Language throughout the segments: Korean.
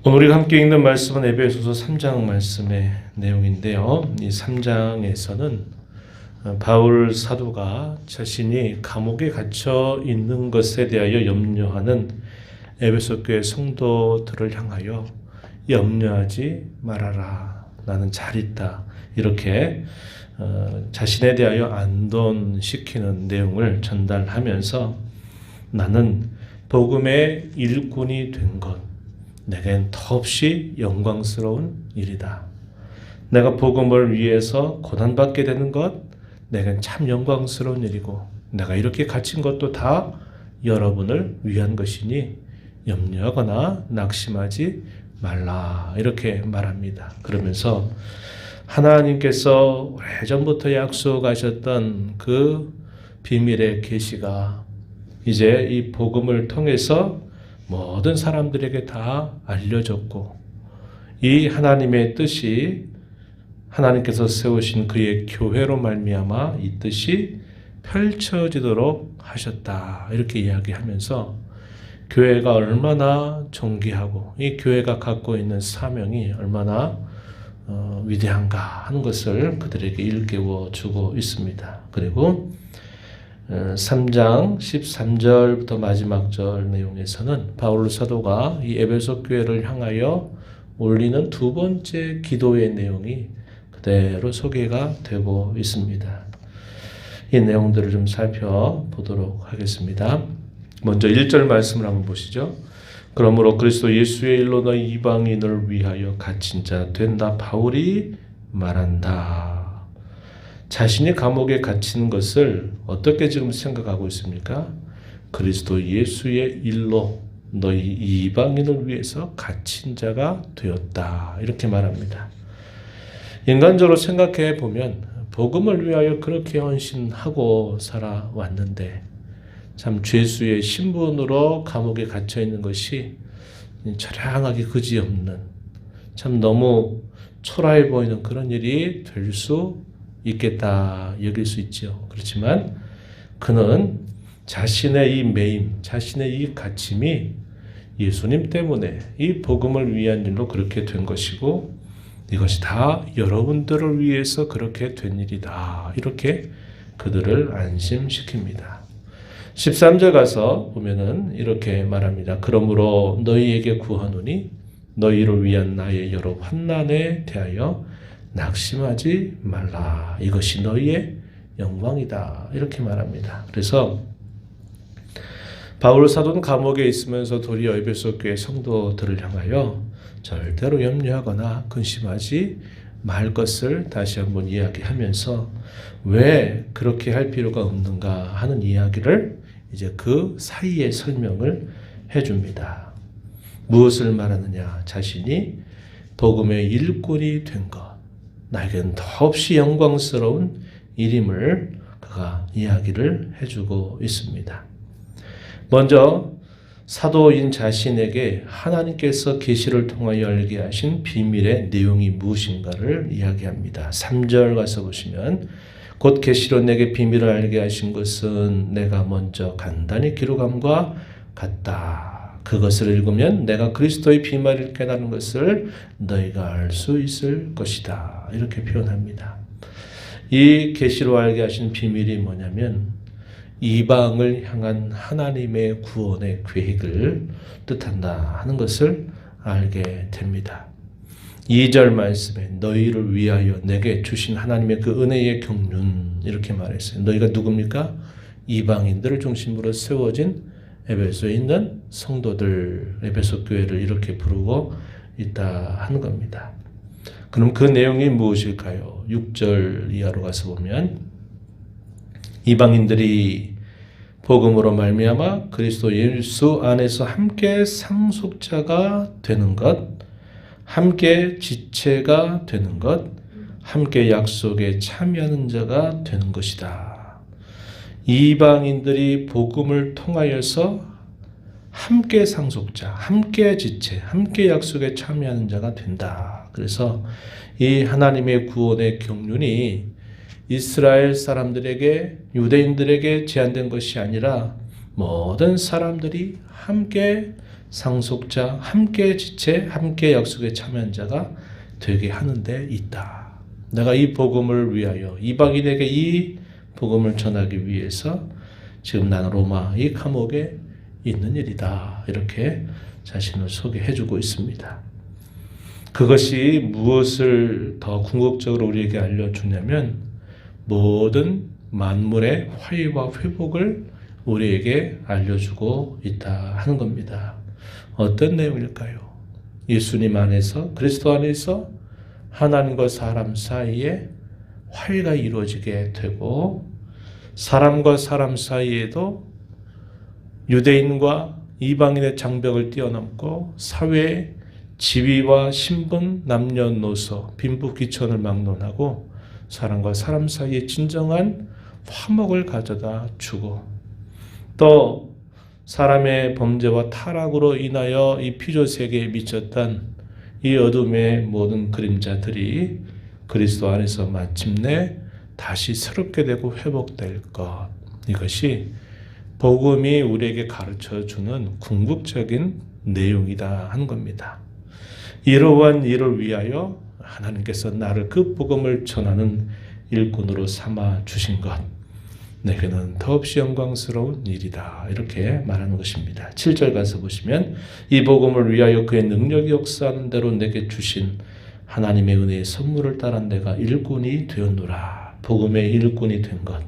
오늘 우리가 함께 읽는 말씀은 에베소서 3장 말씀의 내용인데요. 이 3장에서는 바울 사도가 자신이 감옥에 갇혀 있는 것에 대하여 염려하는 에베소 교회 성도들을 향하여 염려하지 말아라. 나는 잘 있다. 이렇게 자신에 대하여 안돈시키는 내용을 전달하면서 나는 복음의 일꾼이 된 것, 내겐 더없이 영광스러운 일이다. 내가 복음을 위해서 고난받게 되는 것, 내겐 참 영광스러운 일이고 내가 이렇게 갇힌 것도 다 여러분을 위한 것이니 염려하거나 낙심하지 말라. 이렇게 말합니다. 그러면서 하나님께서 오래전부터 약속하셨던 그 비밀의 계시가 이제 이 복음을 통해서 모든 사람들에게 다 알려졌고 이 하나님의 뜻이 하나님께서 세우신 그의 교회로 말미암아 이 뜻이 펼쳐지도록 하셨다. 이렇게 이야기하면서 교회가 얼마나 존귀하고 이 교회가 갖고 있는 사명이 얼마나 위대한가 하는 것을 그들에게 일깨워 주고 있습니다. 그리고 3장 13절부터 마지막 절 내용에서는 바울 사도가 이 에베소 교회를 향하여 올리는 두 번째 기도의 내용이 그대로 소개가 되고 있습니다. 이 내용들을 좀 살펴보도록 하겠습니다. 먼저 1절 말씀을 한번 보시죠. 그러므로 그리스도 예수의 일로 너희 이방인을 위하여 갇힌 자 된다. 바울이 말한다. 자신이 감옥에 갇힌 것을 어떻게 지금 생각하고 있습니까? 그리스도 예수의 일로 너희 이방인을 위해서 갇힌 자가 되었다. 이렇게 말합니다. 인간적으로 생각해 보면 복음을 위하여 그렇게 헌신하고 살아왔는데 참 죄수의 신분으로 감옥에 갇혀 있는 것이 처량하게 그지없는 참 너무 초라해 보이는 그런 일이 될 수 있겠다 여길 수 있죠. 그렇지만 그는 자신의 이 매임, 자신의 이 갇힘이 예수님 때문에 이 복음을 위한 일로 그렇게 된 것이고 이것이 다 여러분들을 위해서 그렇게 된 일이다. 이렇게 그들을 안심시킵니다. 13절 가서 보면은 이렇게 말합니다. 그러므로 너희에게 구하노니 너희를 위한 나의 여러 환난에 대하여 낙심하지 말라. 이것이 너희의 영광이다. 이렇게 말합니다. 그래서 바울 사도는 감옥에 있으면서 도리어 에베소 교회 성도들을 향하여 절대로 염려하거나 근심하지 말 것을 다시 한번 이야기하면서 왜 그렇게 할 필요가 없는가 하는 이야기를 이제 그 사이에 설명을 해줍니다. 무엇을 말하느냐? 자신이 복음의 일꾼이 된 것, 나에겐 더없이 영광스러운 일임을 그가 이야기를 해주고 있습니다. 먼저 사도인 자신에게 하나님께서 계시를 통하여 알게 하신 비밀의 내용이 무엇인가를 이야기합니다. 3절 가서 보시면 곧 계시로 내게 비밀을 알게 하신 것은 내가 먼저 간단히 기록함과 같다. 그것을 읽으면 내가 그리스도의 비밀을 깨달은 것을 너희가 알 수 있을 것이다. 이렇게 표현합니다. 이 계시로 알게 하신 비밀이 뭐냐면 이방을 향한 하나님의 구원의 계획을 뜻한다 하는 것을 알게 됩니다. 2절 말씀에 너희를 위하여 내게 주신 하나님의 그 은혜의 경륜 이렇게 말했어요. 너희가 누굽니까? 이방인들을 중심으로 세워진 에베소에 있는 성도들, 에베소 교회를 이렇게 부르고 있다 하는 겁니다. 그럼 그 내용이 무엇일까요? 6절 이하로 가서 보면 이방인들이 복음으로 말미암아 그리스도 예수 안에서 함께 상속자가 되는 것, 함께 지체가 되는 것, 함께 약속에 참여하는 자가 되는 것이다. 이방인들이 복음을 통하여서 함께 상속자, 함께 지체, 함께 약속에 참여하는 자가 된다. 그래서 이 하나님의 구원의 경륜이 이스라엘 사람들에게, 유대인들에게 제한된 것이 아니라 모든 사람들이 함께 상속자, 함께 지체, 함께 약속에 참여한 자가 되게 하는 데 있다. 내가 이 복음을 위하여 이방인에게 이 복음을 전하기 위해서 지금 나는 로마 이 감옥에 있는 일이다. 이렇게 자신을 소개해주고 있습니다. 그것이 무엇을 더 궁극적으로 우리에게 알려주냐면 모든 만물의 화해와 회복을 우리에게 알려주고 있다 하는 겁니다. 어떤 내용일까요? 예수님 안에서, 그리스도 안에서 하나님과 사람 사이에 화해가 이루어지게 되고 사람과 사람 사이에도 유대인과 이방인의 장벽을 뛰어넘고 사회의 지위와 신분, 남녀노소, 빈부귀천을 막론하고 사람과 사람 사이에 진정한 화목을 가져다 주고 또 사람의 범죄와 타락으로 인하여 이 피조세계에 미쳤던 이 어둠의 모든 그림자들이 그리스도 안에서 마침내 다시 새롭게 되고 회복될 것. 이것이 복음이 우리에게 가르쳐주는 궁극적인 내용이다 하는 겁니다. 이러한 일을 위하여 하나님께서 나를 그 복음을 전하는 일꾼으로 삼아 주신 것. 내게는 더없이 영광스러운 일이다. 이렇게 말하는 것입니다. 7절 가서 보시면 이 복음을 위하여 그의 능력이 역사하는 대로 내게 주신 하나님의 은혜의 선물을 따라 내가 일꾼이 되었노라. 복음의 일꾼이 된 것.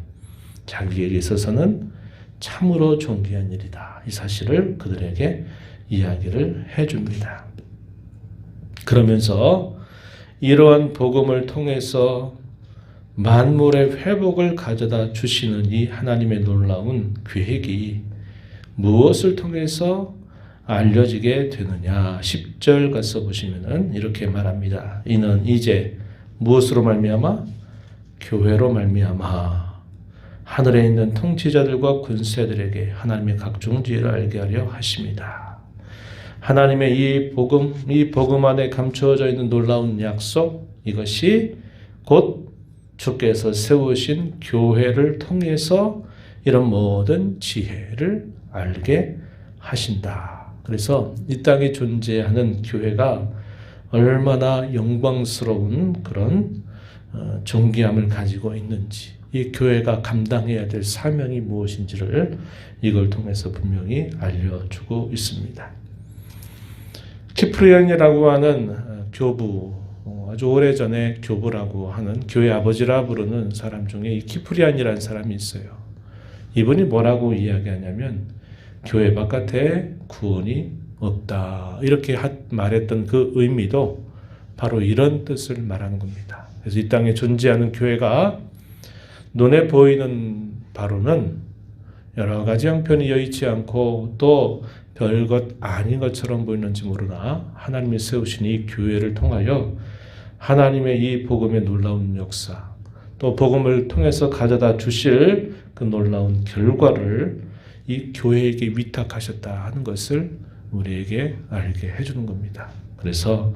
자기에게 있어서는 참으로 존귀한 일이다. 이 사실을 그들에게 이야기를 해줍니다. 그러면서 이러한 복음을 통해서 만물의 회복을 가져다 주시는 이 하나님의 놀라운 계획이 무엇을 통해서 알려지게 되느냐. 10절 가서 보시면은 이렇게 말합니다. 이는 이제 무엇으로 말미암아? 교회로 말미암아 하늘에 있는 통치자들과 군세들에게 하나님의 각종 지혜를 알게 하려 하십니다. 하나님의 이 복음 안에 감추어져 있는 놀라운 약속, 이것이 곧 주께서 세우신 교회를 통해서 이런 모든 지혜를 알게 하신다. 그래서 이 땅에 존재하는 교회가 얼마나 영광스러운 그런 존귀함을 가지고 있는지, 이 교회가 감당해야 될 사명이 무엇인지를 이걸 통해서 분명히 알려주고 있습니다. 키프리안이라고 하는 교부, 아주 오래전에 교부라고 하는 교회 아버지라 부르는 사람 중에 이 키프리안이라는 사람이 있어요. 이분이 뭐라고 이야기하냐면 교회 바깥에 구원이 없다. 이렇게 말했던 그 의미도 바로 이런 뜻을 말하는 겁니다. 그래서 이 땅에 존재하는 교회가 눈에 보이는 바로는 여러 가지 형편이 여의치 않고 또 별것 아닌 것처럼 보이는지 모르나 하나님이 세우신 이 교회를 통하여 하나님의 이 복음의 놀라운 역사, 또 복음을 통해서 가져다 주실 그 놀라운 결과를 이 교회에게 위탁하셨다 하는 것을 우리에게 알게 해주는 겁니다. 그래서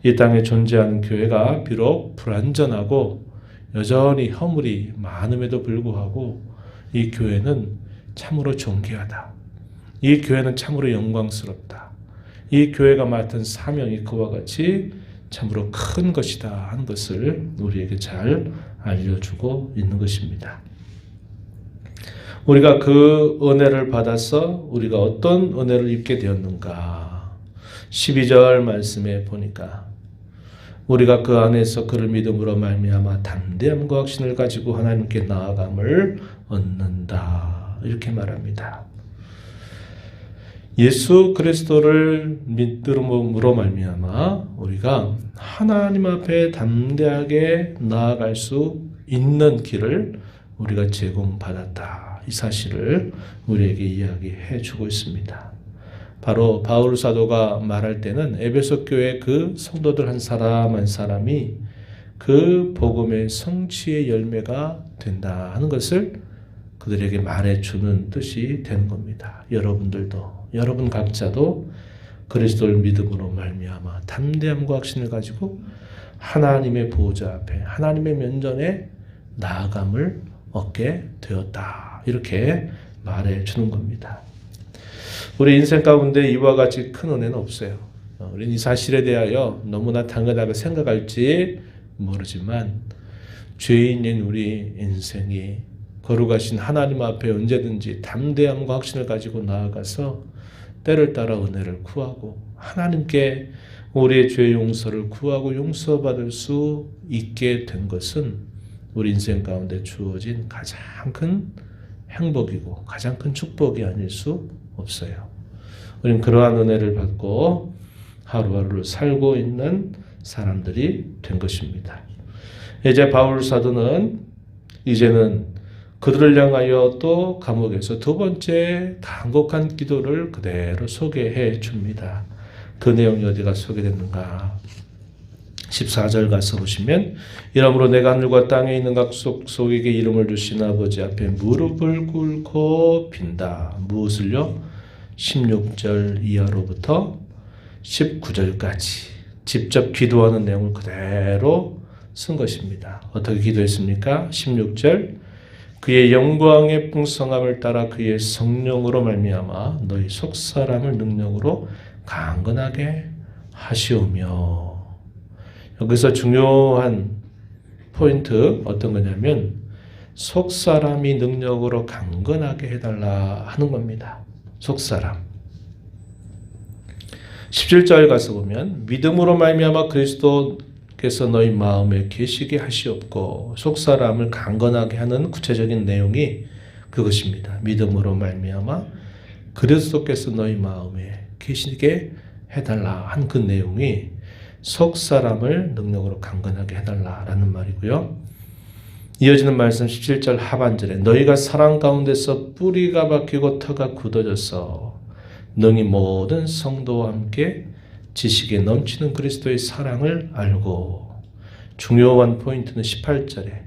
이 땅에 존재하는 교회가 비록 불완전하고 여전히 허물이 많음에도 불구하고 이 교회는 참으로 존귀하다. 이 교회는 참으로 영광스럽다. 이 교회가 맡은 사명이 그와 같이 참으로 큰 것이다 하는 것을 우리에게 잘 알려주고 있는 것입니다. 우리가 그 은혜를 받아서 우리가 어떤 은혜를 입게 되었는가. 12절 말씀에 보니까 우리가 그 안에서 그를 믿음으로 말미암아 담대함과 확신을 가지고 하나님께 나아감을 얻는다. 이렇게 말합니다. 예수 그리스도를 믿음으로 말미암아 우리가 하나님 앞에 담대하게 나아갈 수 있는 길을 우리가 제공받았다. 이 사실을 우리에게 이야기해 주고 있습니다. 바로 바울 사도가 말할 때는 에베소 교회 그 성도들 한 사람 한 사람이 그 복음의 성취의 열매가 된다 하는 것을 그들에게 말해주는 뜻이 되는 겁니다. 여러분들도, 여러분 각자도 그리스도를 믿음으로 말미암아 담대함과 확신을 가지고 하나님의 보호자 앞에 하나님의 면전에 나아감을 얻게 되었다. 이렇게 말해주는 겁니다. 우리 인생 가운데 이와 같이 큰 은혜는 없어요. 우리는 이 사실에 대하여 너무나 당연하게 생각할지 모르지만 죄인인 우리 인생이 거룩하신 하나님 앞에 언제든지 담대함과 확신을 가지고 나아가서 때를 따라 은혜를 구하고 하나님께 우리의 죄 용서를 구하고 용서받을 수 있게 된 것은 우리 인생 가운데 주어진 가장 큰 행복이고 가장 큰 축복이 아닐 수 없어요. 우리는 그러한 은혜를 받고 하루하루를 살고 있는 사람들이 된 것입니다. 이제 바울 사도는 이제는 그들을 향하여 또 감옥에서 두 번째 간곡한 기도를 그대로 소개해 줍니다. 그 내용이 어디가 소개됐는가? 14절 가서 보시면 이러므로 내가 하늘과 땅에 있는 각 속에게 이름을 주신 아버지 앞에 무릎을 꿇고 빈다. 무엇을요? 16절 이하로부터 19절까지 직접 기도하는 내용을 그대로 쓴 것입니다. 어떻게 기도했습니까? 16절 그의 영광의 풍성함을 따라 그의 성령으로 말미암아 너희 속사람을 능력으로 강건하게 하시오며. 여기서 중요한 포인트 어떤 거냐면 속사람이 능력으로 강건하게 해달라 하는 겁니다. 속사람. 17절 가서 보면 믿음으로 말미암아 그리스도께서 너희 마음에 계시게 하시옵고. 속사람을 강건하게 하는 구체적인 내용이 그것입니다. 믿음으로 말미암아 그리스도께서 너희 마음에 계시게 해달라 한 그 내용이 속사람을 능력으로 강건하게 해달라라는 말이고요. 이어지는 말씀 17절 하반절에 너희가 사랑 가운데서 뿌리가 박히고 터가 굳어져서 능히 모든 성도와 함께 지식에 넘치는 그리스도의 사랑을 알고. 중요한 포인트는 18절에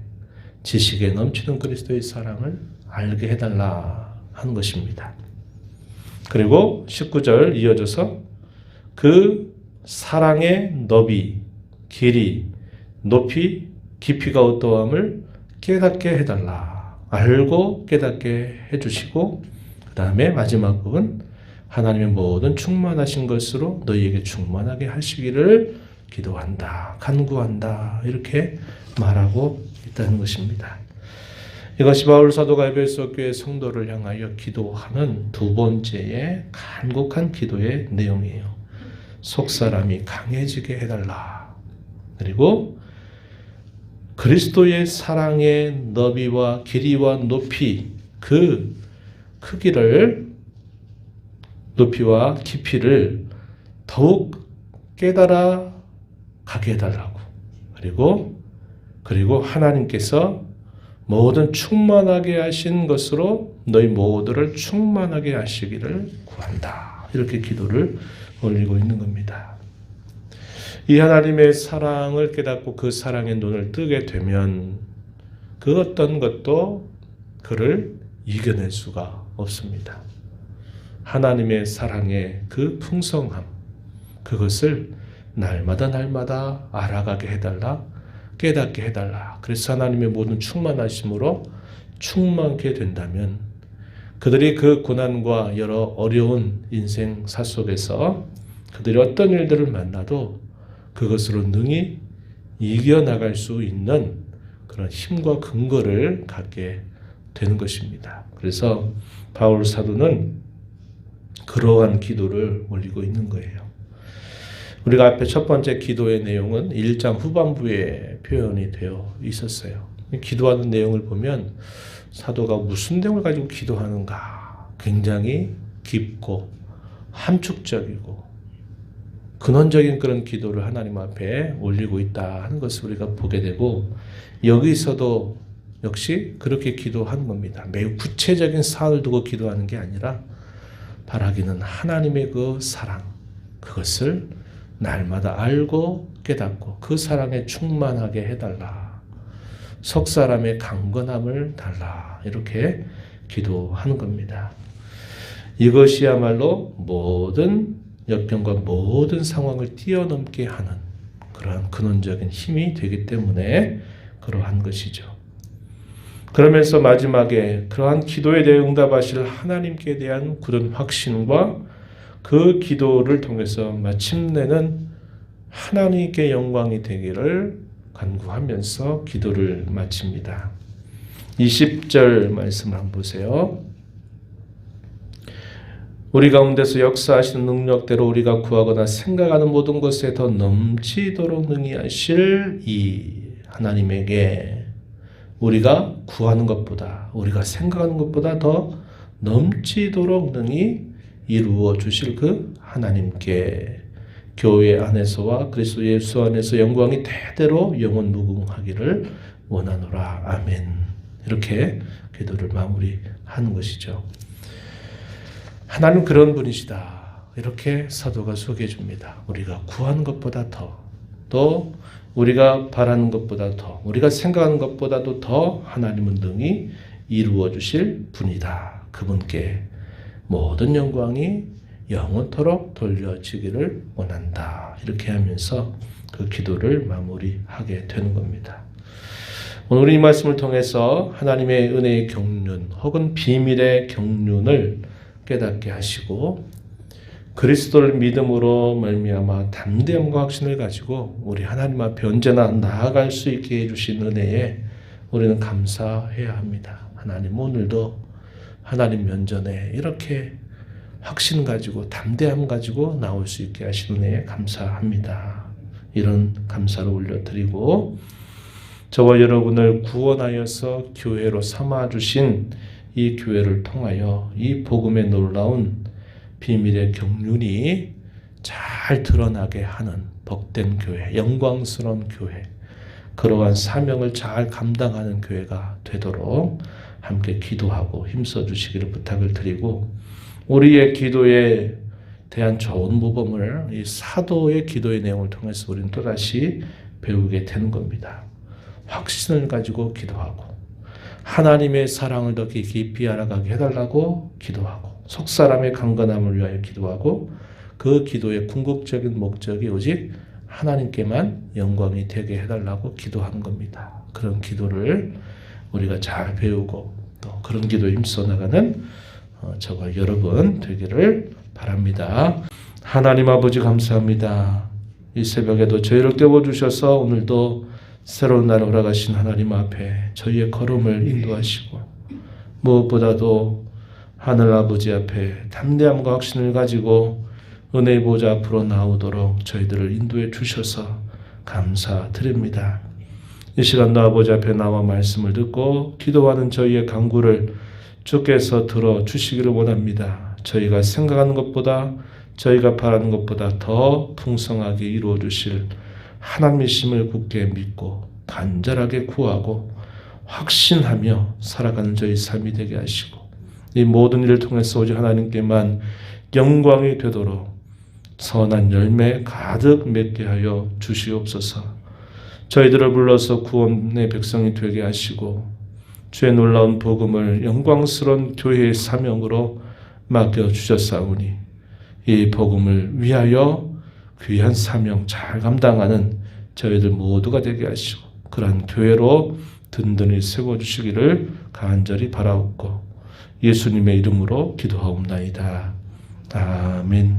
지식에 넘치는 그리스도의 사랑을 알게 해달라 하는 것입니다. 그리고 19절 이어져서 그 사랑의 너비, 길이, 높이, 깊이가 어떠함을 깨닫게 해달라. 알고 깨닫게 해주시고 그 다음에 마지막 부분 하나님의 모든 충만하신 것으로 너희에게 충만하게 하시기를 기도한다, 간구한다 이렇게 말하고 있다는 것입니다. 이것이 바울 사도가 에베소 교회 성도를 향하여 기도하는 두 번째의 간곡한 기도의 내용이에요. 속사람이 강해지게 해달라. 그리고 그리스도의 사랑의 너비와 길이와 높이 그 크기를 높이와 깊이를 더욱 깨달아 가게 해달라고. 그리고 하나님께서 모든 충만하게 하신 것으로 너희 모두를 충만하게 하시기를 구한다. 이렇게 기도를 올리고 있는 겁니다. 이 하나님의 사랑을 깨닫고 그 사랑의 눈을 뜨게 되면 그 어떤 것도 그를 이겨낼 수가 없습니다. 하나님의 사랑의 그 풍성함, 그것을 날마다 알아가게 해달라, 깨닫게 해달라. 그래서 하나님의 모든 충만하심으로 충만케 된다면 그들이 그 고난과 여러 어려운 인생사 속에서 그들이 어떤 일들을 만나도 그것으로 능히 이겨나갈 수 있는 그런 힘과 근거를 갖게 되는 것입니다. 그래서 바울 사도는 그러한 기도를 올리고 있는 거예요. 우리가 앞에 첫 번째 기도의 내용은 1장 후반부에 표현이 되어 있었어요. 기도하는 내용을 보면 사도가 무슨 내용을 가지고 기도하는가 굉장히 깊고 함축적이고 근원적인 그런 기도를 하나님 앞에 올리고 있다 하는 것을 우리가 보게 되고 여기서도 역시 그렇게 기도하는 겁니다. 매우 구체적인 사안을 두고 기도하는 게 아니라 바라기는 하나님의 그 사랑 그것을 날마다 알고 깨닫고 그 사랑에 충만하게 해달라. 속사람의 강건함을 달라. 이렇게 기도하는 겁니다. 이것이야말로 모든 역경과 모든 상황을 뛰어넘게 하는 그러한 근원적인 힘이 되기 때문에 그러한 것이죠. 그러면서 마지막에 그러한 기도에 대해 응답하실 하나님께 대한 굳은 확신과 그 기도를 통해서 마침내는 하나님께 영광이 되기를 간구하면서 기도를 마칩니다. 20절 말씀을 한번 보세요. 우리 가운데서 역사하시는 능력대로 우리가 구하거나 생각하는 모든 것에 더 넘치도록 능히 하실 이 하나님에게 우리가 구하는 것보다 우리가 생각하는 것보다 더 넘치도록 능히 이루어 주실 그 하나님께 교회 안에서와 그리스도 예수 안에서 영광이 대대로 영원 무궁하기를 원하노라. 아멘. 이렇게 기도를 마무리하는 것이죠. 하나님 그런 분이시다. 이렇게 사도가 소개해 줍니다. 우리가 구하는 것보다 또 우리가 바라는 것보다 우리가 생각하는 것보다도 더 하나님은 능히 이루어 주실 분이다. 그분께 모든 영광이 영원토록 돌려지기를 원한다. 이렇게 하면서 그 기도를 마무리하게 되는 겁니다. 오늘 이 말씀을 통해서 하나님의 은혜의 경륜 혹은 비밀의 경륜을 깨닫게 하시고 그리스도를 믿음으로 말미암아 담대함과 확신을 가지고 우리 하나님 앞에 언제나 나아갈 수 있게 해주신 은혜에 우리는 감사해야 합니다. 하나님 오늘도 하나님 면전에 이렇게 확신 가지고 담대함 가지고 나올 수 있게 하신 은혜에 감사합니다. 이런 감사를 올려드리고 저와 여러분을 구원하여서 교회로 삼아주신 이 교회를 통하여 이 복음의 놀라운 비밀의 경륜이 잘 드러나게 하는 복된 교회, 영광스러운 교회, 그러한 사명을 잘 감당하는 교회가 되도록 함께 기도하고 힘써 주시기를 부탁을 드리고 우리의 기도에 대한 좋은 모범을 이 사도의 기도의 내용을 통해서 우리는 또다시 배우게 되는 겁니다. 확신을 가지고 기도하고 하나님의 사랑을 더 깊이 알아가게 해달라고 기도하고 속사람의 강건함을 위하여 기도하고 그 기도의 궁극적인 목적이 오직 하나님께만 영광이 되게 해달라고 기도하는 겁니다. 그런 기도를 우리가 잘 배우고 또 그런 기도에 힘써 나가는 저와 여러분 되기를 바랍니다. 하나님 아버지 감사합니다. 이 새벽에도 저희를 깨워주셔서 오늘도 새로운 날을 허락하신 하나님 앞에 저희의 걸음을 인도하시고 무엇보다도 하늘 아버지 앞에 담대함과 확신을 가지고 은혜의 보좌 앞으로 나오도록 저희들을 인도해 주셔서 감사드립니다. 이 시간도 아버지 앞에 나와 말씀을 듣고 기도하는 저희의 간구를 주께서 들어주시기를 원합니다. 저희가 생각하는 것보다 저희가 바라는 것보다 더 풍성하게 이루어 주실 하나님이심을 굳게 믿고 간절하게 구하고 확신하며 살아가는 저희 삶이 되게 하시고 이 모든 일을 통해서 오직 하나님께만 영광이 되도록 선한 열매 가득 맺게 하여 주시옵소서. 저희들을 불러서 구원의 백성이 되게 하시고 주의 놀라운 복음을 영광스러운 교회의 사명으로 맡겨주셨사오니 이 복음을 위하여 귀한 사명 잘 감당하는 저희들 모두가 되게 하시고 그러한 교회로 든든히 세워주시기를 간절히 바라옵고 예수님의 이름으로 기도하옵나이다. 아멘.